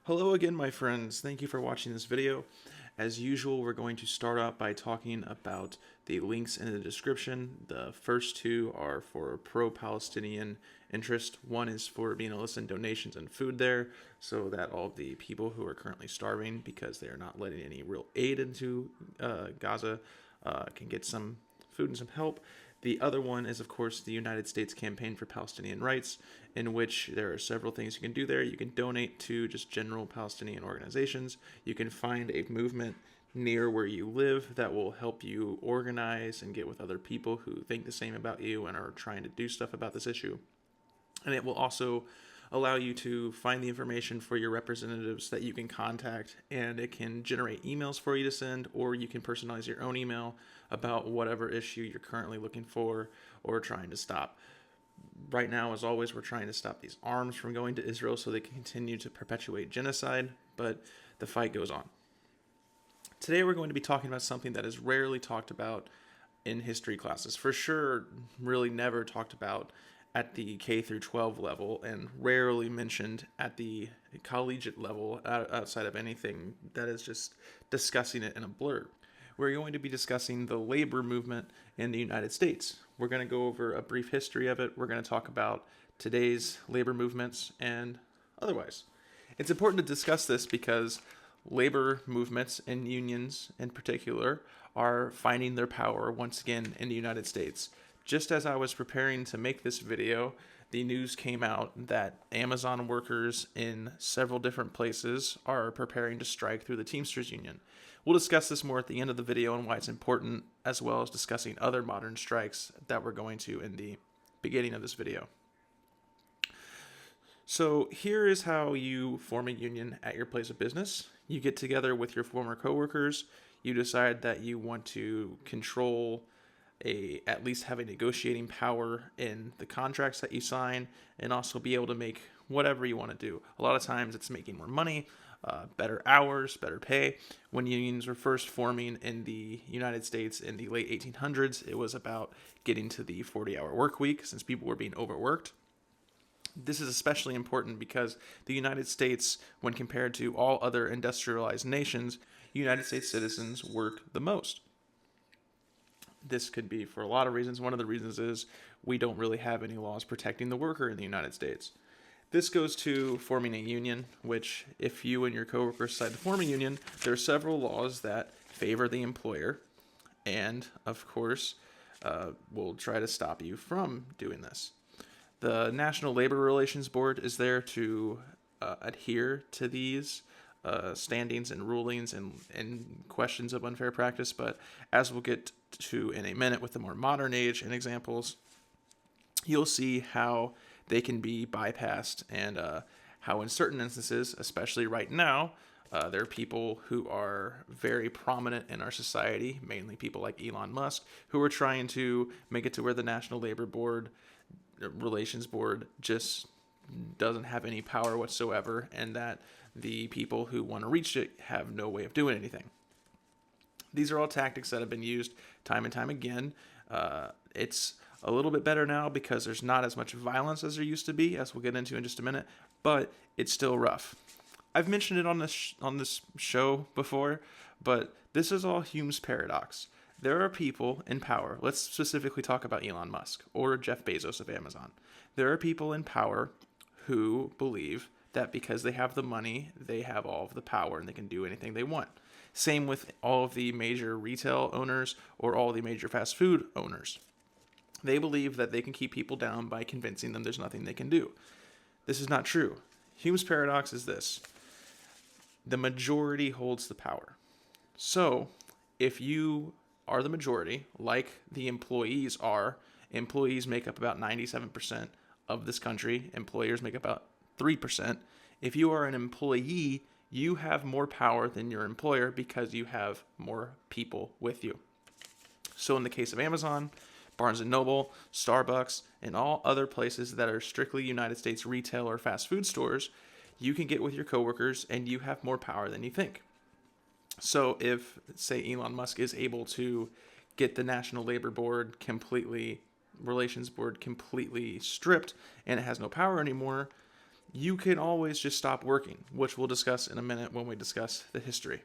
Hello again, my friends. Thank you for watching this video. As usual, we're going to start out by talking about the links in the description. The first two are for pro-Palestinian interest. One is for being able to send donations and food there so that all the people who are currently starving because they are not letting any real aid into Gaza can get some food and some help. The other one is, of course, the United States Campaign for Palestinian Rights, in which there are several things you can do there. You can donate to just general Palestinian organizations. You can find a movement near where you live that will help you organize and get with other people who think the same about you and are trying to do stuff about this issue. And it will also allow you to find the information for your representatives that you can contact, and it can generate emails for you to send, or you can personalize your own email about whatever issue you're currently looking for or trying to stop. Right now, as always, we're trying to stop these arms from going to Israel so they can continue to perpetuate genocide, but the fight goes on. Today we're going to be talking about something that is rarely talked about in history classes. For sure, really never talked about at the K through 12 level, and rarely mentioned at the collegiate level outside of anything that is just discussing it in a blurb. We're going to be discussing the labor movement in the United States. We're going to go over a brief history of it. We're going to talk about today's labor movements and otherwise. It's important to discuss this because labor movements and unions in particular are finding their power once again in the United States. Just as I was preparing to make this video, the news came out that Amazon workers in several different places are preparing to strike through the Teamsters Union. We'll discuss this more at the end of the video and why it's important, as well as discussing other modern strikes that we're going to in the beginning of this video. So here is how you form a union at your place of business. You get together with your former coworkers. You decide that you want to control at least have a negotiating power in the contracts that you sign, and also be able to make whatever you want to do. A lot of times it's making more money, better hours, better pay. When unions were first forming in the United States in the late 1800s, it was about getting to the 40-hour work week since people were being overworked. This is especially important because the United States, when compared to all other industrialized nations, United States citizens work the most. This could be for a lot of reasons. One of the reasons is we don't really have any laws protecting the worker in the United States. This goes to forming a union, which if you and your coworkers decide to form a union, there are several laws that favor the employer and, of course, will try to stop you from doing this. The National Labor Relations Board is there to adhere to these standings and rulings and questions of unfair practice, but as we'll get to in a minute with the more modern age and examples, you'll see how they can be bypassed and how in certain instances, especially right now, there are people who are very prominent in our society, mainly people like Elon Musk, who are trying to make it to where the National Labor Board Relations Board just doesn't have any power whatsoever, and that the people who want to reach it have no way of doing anything. These are all tactics that have been used time and time again. It's a little bit better now because there's not as much violence as there used to be, as we'll get into in just a minute, but it's still rough. I've mentioned it on this show before, but this is all Hume's paradox. There are people in power. Let's specifically talk about Elon Musk or Jeff Bezos of Amazon. There are people in power who believe that because they have the money, they have all of the power and they can do anything they want. Same with all of the major retail owners or all the major fast food owners. They believe that they can keep people down by convincing them there's nothing they can do. This is not true. Hume's paradox is this: the majority holds the power. So if you are the majority, like the employees are, employees make up about 97% of this country, employers make up about 3%. If you are an employee, you have more power than your employer because you have more people with you. So in the case of Amazon, Barnes & Noble, Starbucks, and all other places that are strictly United States retail or fast food stores, you can get with your coworkers and you have more power than you think. So if, say, Elon Musk is able to get the National Labor Board Relations Board completely stripped and it has no power anymore, you can always just stop working, which we'll discuss in a minute when we discuss the history.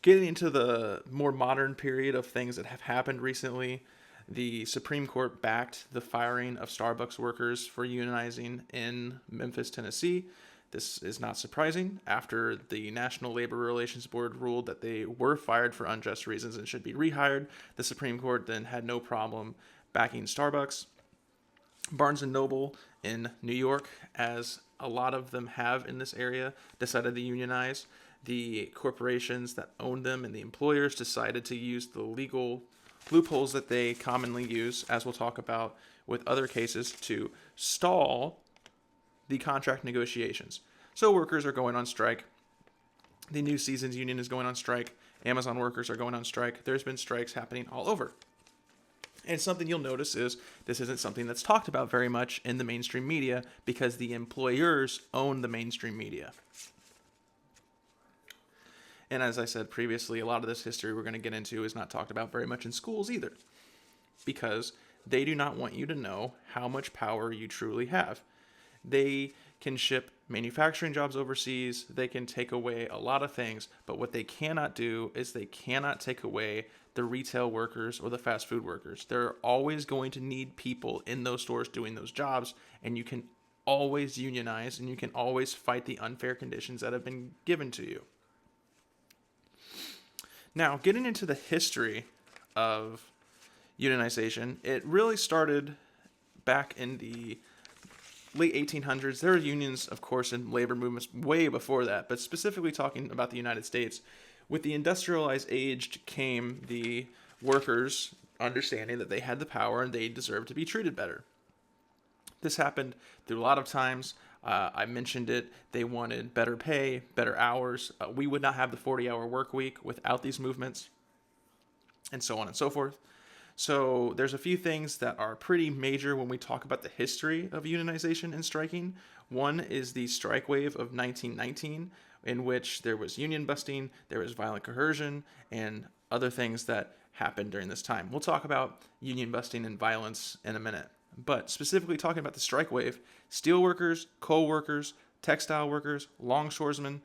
Getting into the more modern period of things that have happened recently, the Supreme Court backed the firing of Starbucks workers for unionizing in Memphis, Tennessee. This is not surprising. After the National Labor Relations Board ruled that they were fired for unjust reasons and should be rehired, the Supreme Court then had no problem backing Starbucks. Barnes & Noble in New York, as a lot of them have in this area, decided to unionize. The corporations that owned them and the employers decided to use the legal loopholes that they commonly use, as we'll talk about with other cases, to stall the contract negotiations. So workers are going on strike. The New Seasons Union is going on strike. Amazon workers are going on strike. There's been strikes happening all over. And something you'll notice is this isn't something that's talked about very much in the mainstream media because the employers own the mainstream media. And as I said previously, a lot of this history we're going to get into is not talked about very much in schools either, because they do not want you to know how much power you truly have. They can ship manufacturing jobs overseas, they can take away a lot of things, but what they cannot do is they cannot take away the retail workers or the fast food workers. They're always going to need people in those stores doing those jobs, and you can always unionize and you can always fight the unfair conditions that have been given to you. Now, getting into the history of unionization, it really started back in the late 1800s. There were unions, of course, in labor movements way before that, but specifically talking about the United States, with the industrialized age came the workers understanding that they had the power and they deserved to be treated better. This happened through a lot of times. I mentioned it. They wanted better pay, better hours. We would not have the 40-hour work week without these movements, and so on and so forth. So there's a few things that are pretty major when we talk about the history of unionization and striking. One is the strike wave of 1919, in which there was union busting, there was violent coercion, and other things that happened during this time. We'll talk about union busting and violence in a minute. But specifically talking about the strike wave, steel workers, coal workers, textile workers, longshoresmen,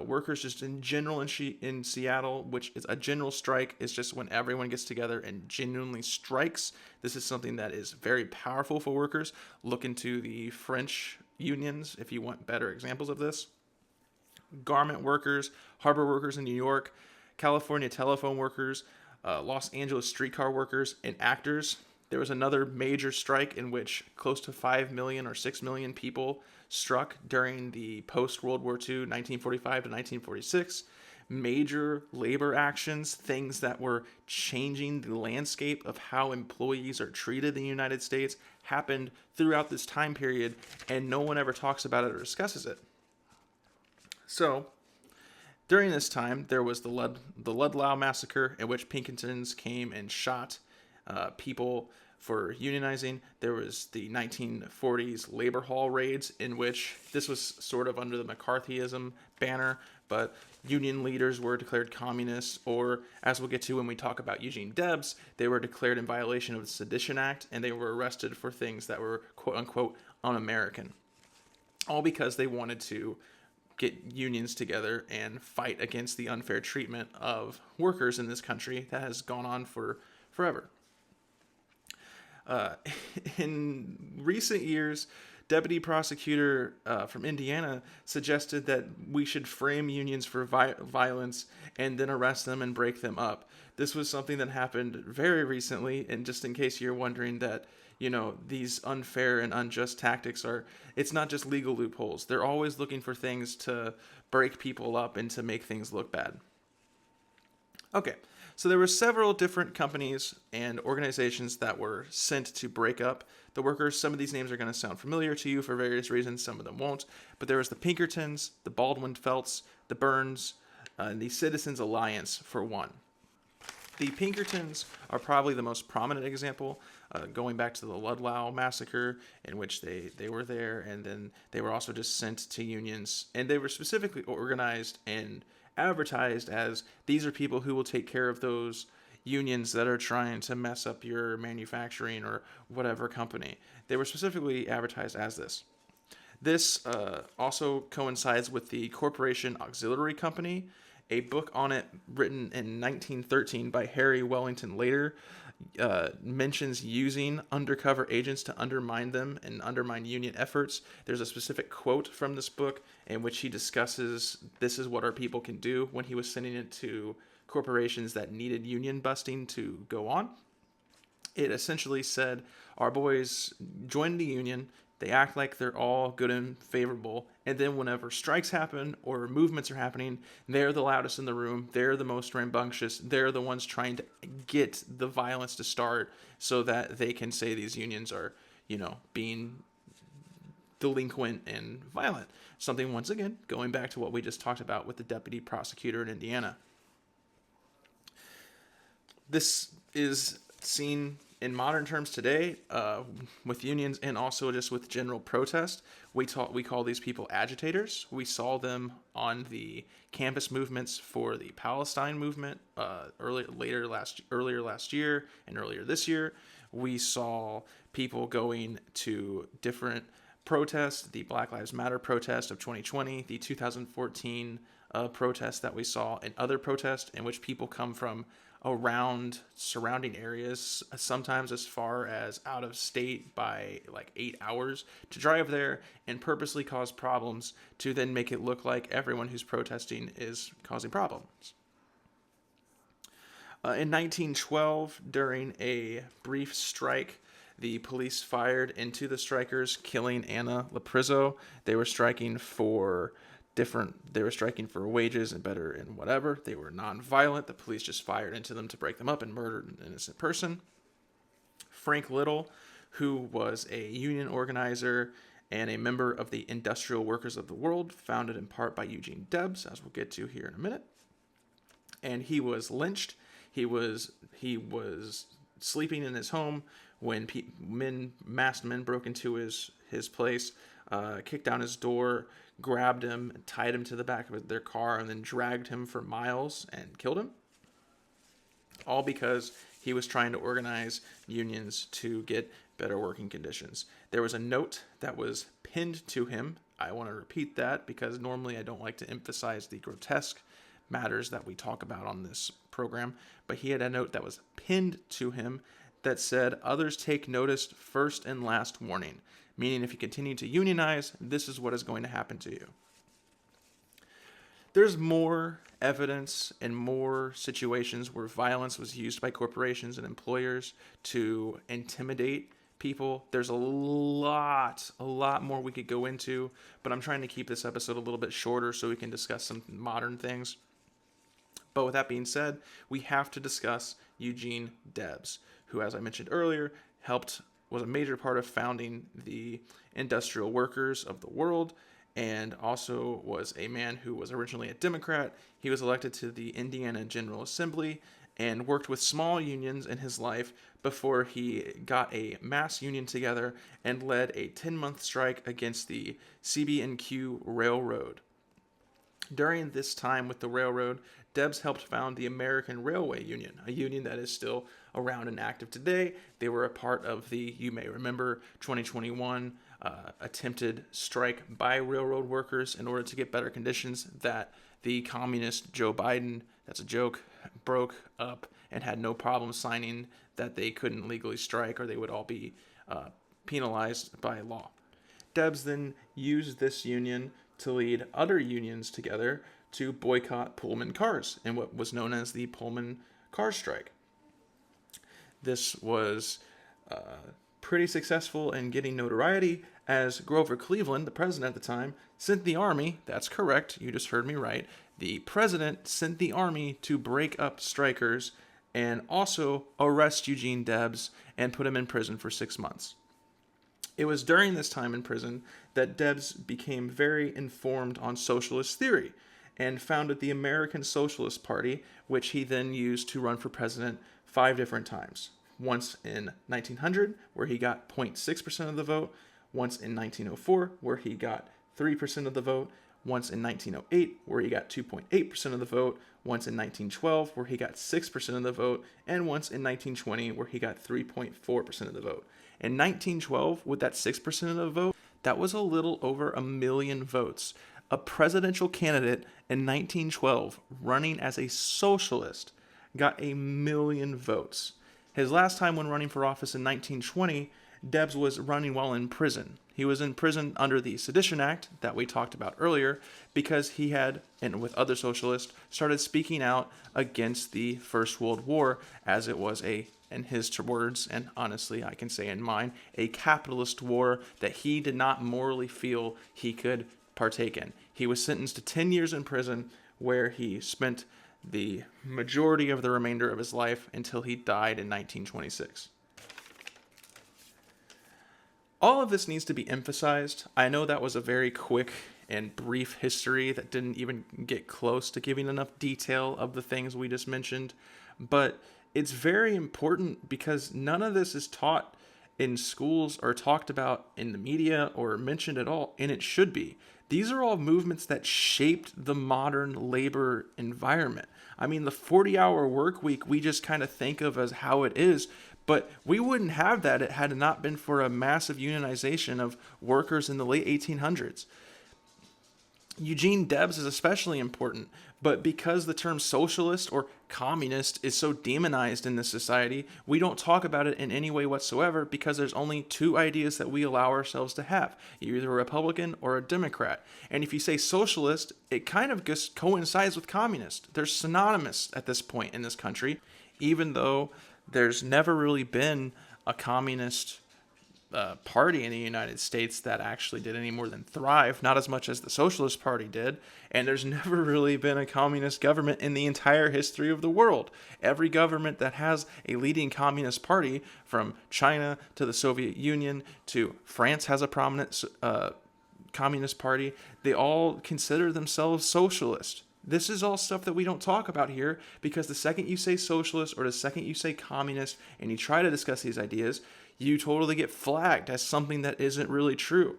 workers just in general in Seattle, which is a general strike, is just when everyone gets together and genuinely strikes. This is something that is very powerful for workers. Look into the French unions if you want better examples of this. Garment workers, harbor workers in New York, California telephone workers, Los Angeles streetcar workers, and actors. There was another major strike in which close to 5 million or 6 million people struck during the post-World War II, 1945 to 1946. Major labor actions, things that were changing the landscape of how employees are treated in the United States, happened throughout this time period, and no one ever talks about it or discusses it. So, during this time, there was the Ludlow massacre, in which Pinkertons came and shot people for unionizing. There was the 1940s labor hall raids, in which this was sort of under the McCarthyism banner, but union leaders were declared communists, or as we'll get to when we talk about Eugene Debs, they were declared in violation of the Sedition Act, and they were arrested for things that were quote-unquote un-American. All because they wanted to get unions together and fight against the unfair treatment of workers in this country that has gone on for forever. In recent years, Deputy Prosecutor from Indiana suggested that we should frame unions for violence and then arrest them and break them up. This was something that happened very recently, and just in case you're wondering that, these unfair and unjust tactics it's not just legal loopholes. They're always looking for things to break people up and to make things look bad. Okay. So there were several different companies and organizations that were sent to break up the workers. Some of these names are going to sound familiar to you for various reasons. Some of them won't. But there was the Pinkertons, the Baldwin Felts, the Burns, and the Citizens Alliance, for one. The Pinkertons are probably the most prominent example, going back to the Ludlow massacre, in which they were there, and then they were also just sent to unions. And they were specifically organized and advertised as, these are people who will take care of those unions that are trying to mess up your manufacturing or whatever company. They were specifically advertised as this. This also coincides with the Corporation Auxiliary Company, a book on it written in 1913 by Harry Wellington Laidler. Mentions using undercover agents to undermine them and undermine union efforts. There's a specific quote from this book in which he discusses this is what our people can do when he was sending it to corporations that needed union busting to go on. It essentially said, our boys join the union, they act like they're all good and favorable, and then whenever strikes happen or movements are happening, they're the loudest in the room, they're the most rambunctious, they're the ones trying to get the violence to start so that they can say these unions are, being delinquent and violent. Something, once again, going back to what we just talked about with the deputy prosecutor in Indiana. This is seen in modern terms today with unions and also just with general protest. We call these people agitators. We saw them on the campus movements for the Palestine movement earlier last year and earlier this year. We saw people going to different protests, the Black Lives Matter protest of 2020, the 2014 protest that we saw, and other protests in which people come from around surrounding areas, sometimes as far as out of state by like 8 hours, to drive there and purposely cause problems to then make it look like everyone who's protesting is causing problems. In 1912, during a brief strike, the police fired into the strikers, killing Anna Laprizzo. They were striking for wages and better and whatever. They were non-violent. The police just fired into them to break them up and murdered an innocent person. Frank Little, who was a union organizer and a member of the Industrial Workers of the World, founded in part by Eugene Debs, as we'll get to here in a minute. And he was lynched. He was sleeping in his home when masked men broke into his place, kicked down his door, grabbed him, tied him to the back of their car, and then dragged him for miles and killed him. All because he was trying to organize unions to get better working conditions. There was a note that was pinned to him. I want to repeat that because normally I don't like to emphasize the grotesque matters that we talk about on this program, but he had a note that was pinned to him that said, "Others take notice, first and last warning," meaning if you continue to unionize, this is what is going to happen to you. There's more evidence and more situations where violence was used by corporations and employers to intimidate people. There's a lot more we could go into, but I'm trying to keep this episode a little bit shorter so we can discuss some modern things. But with that being said, we have to discuss Eugene Debs, who, as I mentioned earlier, was a major part of founding the Industrial Workers of the World, and also was a man who was originally a Democrat. He was elected to the Indiana General Assembly and worked with small unions in his life before he got a mass union together and led a 10-month strike against the CB&Q Railroad. During this time with the railroad, Debs helped found the American Railway Union, a union that is still around and active today. They were a part of the, you may remember, 2021 attempted strike by railroad workers in order to get better conditions that the communist Joe Biden, that's a joke, broke up and had no problem signing that they couldn't legally strike or they would all be penalized by law. Debs then used this union to lead other unions together to boycott Pullman cars in what was known as the Pullman car strike. This was pretty successful in getting notoriety as Grover Cleveland, the president at the time, sent the army, that's correct, you just heard me right, the president sent the army to break up strikers and also arrest Eugene Debs and put him in prison for 6 months. It was during this time in prison that Debs became very informed on socialist theory and founded the American Socialist Party, which he then used to run for president 5 different times. Once in 1900, where he got 0.6% of the vote. Once in 1904, where he got 3% of the vote. Once in 1908, where he got 2.8% of the vote. Once in 1912, where he got 6% of the vote. And once in 1920, where he got 3.4% of the vote. In 1912, with that 6% of the vote, That was a little over 1 million votes. A presidential candidate in 1912 running as a socialist got 1 million votes. His last time when running for office in 1920, Debs was running while in prison. He was in prison under the Sedition Act that we talked about earlier because he had, and with other socialists, started speaking out against the First World War as it was in his words, and honestly I can say in mine, a capitalist war that he did not morally feel he could partake in. He was sentenced to 10 years in prison where he spent the majority of the remainder of his life until he died in 1926. All of this needs to be emphasized. I know that was a very quick and brief history that didn't even get close to giving enough detail of the things we just mentioned, but it's very important because none of this is taught in schools or talked about in the media or mentioned at all, and it should be. These are all movements that shaped the modern labor environment. I mean, the 40-hour work week we just kind of think of as how it is, but we wouldn't have that had it not been for a massive unionization of workers in the late 1800s. Eugene Debs is especially important, but because the term socialist or communist is so demonized in this society, we don't talk about it in any way whatsoever because there's only two ideas that we allow ourselves to have. You're either a Republican or a Democrat. And if you say socialist, it kind of just coincides with communist. They're synonymous at this point in this country, even though there's never really been a communist party in the United States that actually did any more than thrive, not as much as the Socialist Party did, and there's never really been a communist government in the entire history of the world. Every government that has a leading communist party, from China to the Soviet Union to France has a prominent communist party, they all consider themselves socialist. This is all stuff that we don't talk about here because the second you say socialist or the second you say communist and you try to discuss these ideas, you totally get flagged as something that isn't really true.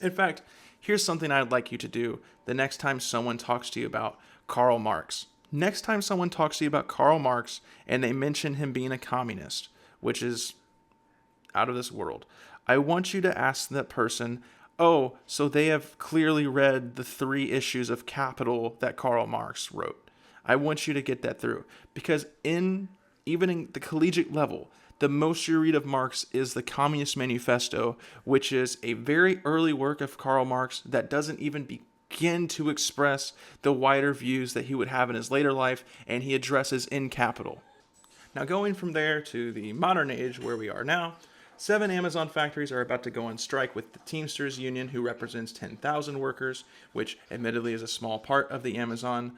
In fact, here's something I'd like you to do the next time someone talks to you about Karl Marx. Next time someone talks to you about Karl Marx and they mention him being a communist, which is out of this world, I want you to ask that person, oh, so they have clearly read the 3 issues of Capital that Karl Marx wrote. I want you to get that through because even in the collegiate level, the most you read of Marx is the Communist Manifesto, which is a very early work of Karl Marx that doesn't even begin to express the wider views that he would have in his later life, and he addresses in Capital. Now, going from there to the modern age where we are now, 7 Amazon factories are about to go on strike with the Teamsters Union, who represents 10,000 workers, which admittedly is a small part of the Amazon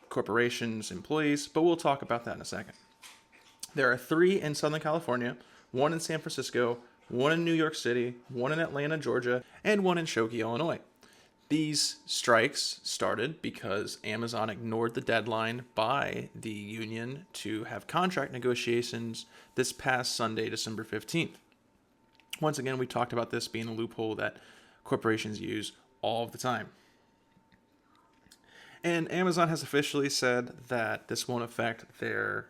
corporation's employees, but we'll talk about that in a second. There are 3 in Southern California, 1 in San Francisco, 1 in New York City, 1 in Atlanta, Georgia, and 1 in Skokie, Illinois. These strikes started because Amazon ignored the deadline by the union to have contract negotiations this past Sunday, December 15th. Once again, we talked about this being a loophole that corporations use all of the time. And Amazon has officially said that this won't affect their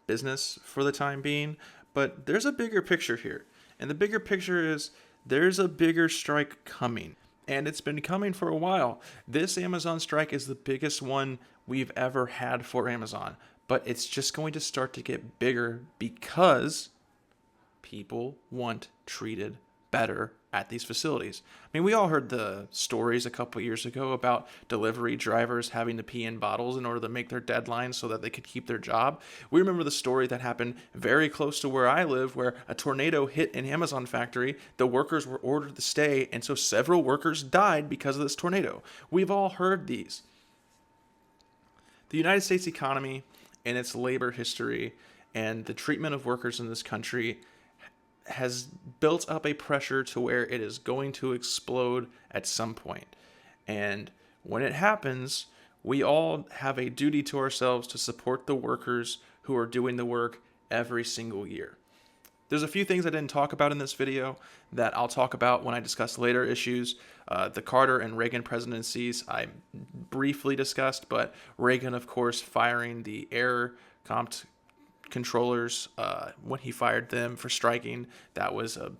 business for the time being, but there's a bigger picture here. And the bigger picture is there's a bigger strike coming. And it's been coming for a while. This Amazon strike is the biggest one we've ever had for Amazon. But it's just going to start to get bigger because people want treated better at these facilities. I mean, we all heard the stories a couple years ago about delivery drivers having to pee in bottles in order to make their deadlines so that they could keep their job. We remember the story that happened very close to where I live, where a tornado hit an Amazon factory. The workers were ordered to stay, and so several workers died because of this tornado. We've all heard these. The United States economy and its labor history and the treatment of workers in this country has built up a pressure to where it is going to explode at some point. And when it happens, we all have a duty to ourselves to support the workers who are doing the work every single year. There's a few things I didn't talk about in this video that I'll talk about when I discuss later issues. The Carter and Reagan presidencies I briefly discussed, but Reagan, of course, firing the air compt controllers when he fired them for striking, that was a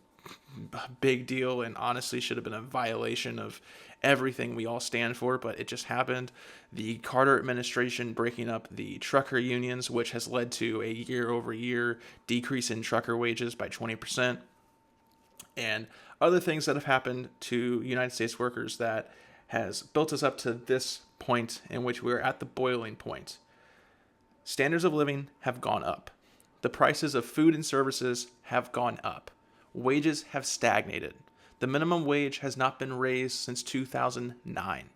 big deal and honestly should have been a violation of everything we all stand for, but it just happened. The Carter administration breaking up the trucker unions, which has led to a year-over-year decrease in trucker wages by 20%, and other things that have happened to United States workers that has built us up to this point in which we're at the boiling point. Standards of living have gone up. The prices of food and services have gone up. Wages have stagnated. The minimum wage has not been raised since 2009.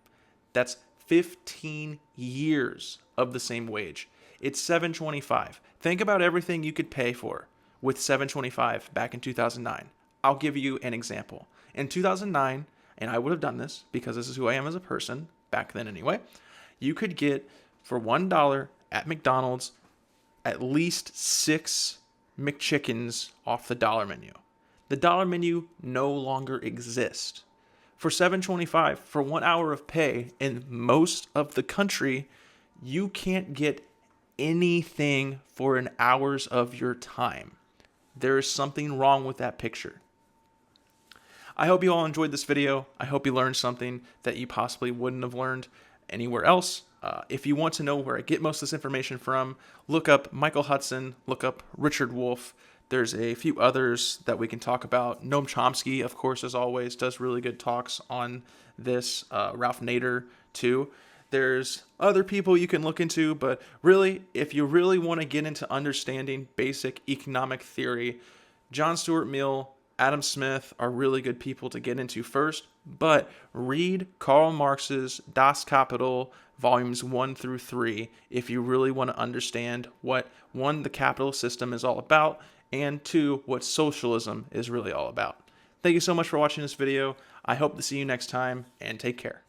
That's 15 years of the same wage. It's $7.25. Think about everything you could pay for with $7.25 back in 2009. I'll give you an example. In 2009, and I would have done this because this is who I am as a person, back then anyway, you could get for $1 at McDonald's at least 6 McChickens off the dollar menu. The dollar menu no longer exists. For $7.25, for 1 hour of pay in most of the country, you can't get anything for an hours of your time. There is something wrong with that picture. I hope you all enjoyed this video. I hope you learned something that you possibly wouldn't have learned anywhere else. If you want to know where I get most of this information from, look up Michael Hudson, look up Richard Wolff. There's a few others that we can talk about. Noam Chomsky, of course, as always, does really good talks on this. Ralph Nader, too. There's other people you can look into, but really, if you really want to get into understanding basic economic theory, John Stuart Mill, Adam Smith are really good people to get into first, but read Karl Marx's Das Kapital, volumes 1 through 3, if you really want to understand what, 1, the capitalist system is all about, and 2, what socialism is really all about. Thank you so much for watching this video. I hope to see you next time, and take care.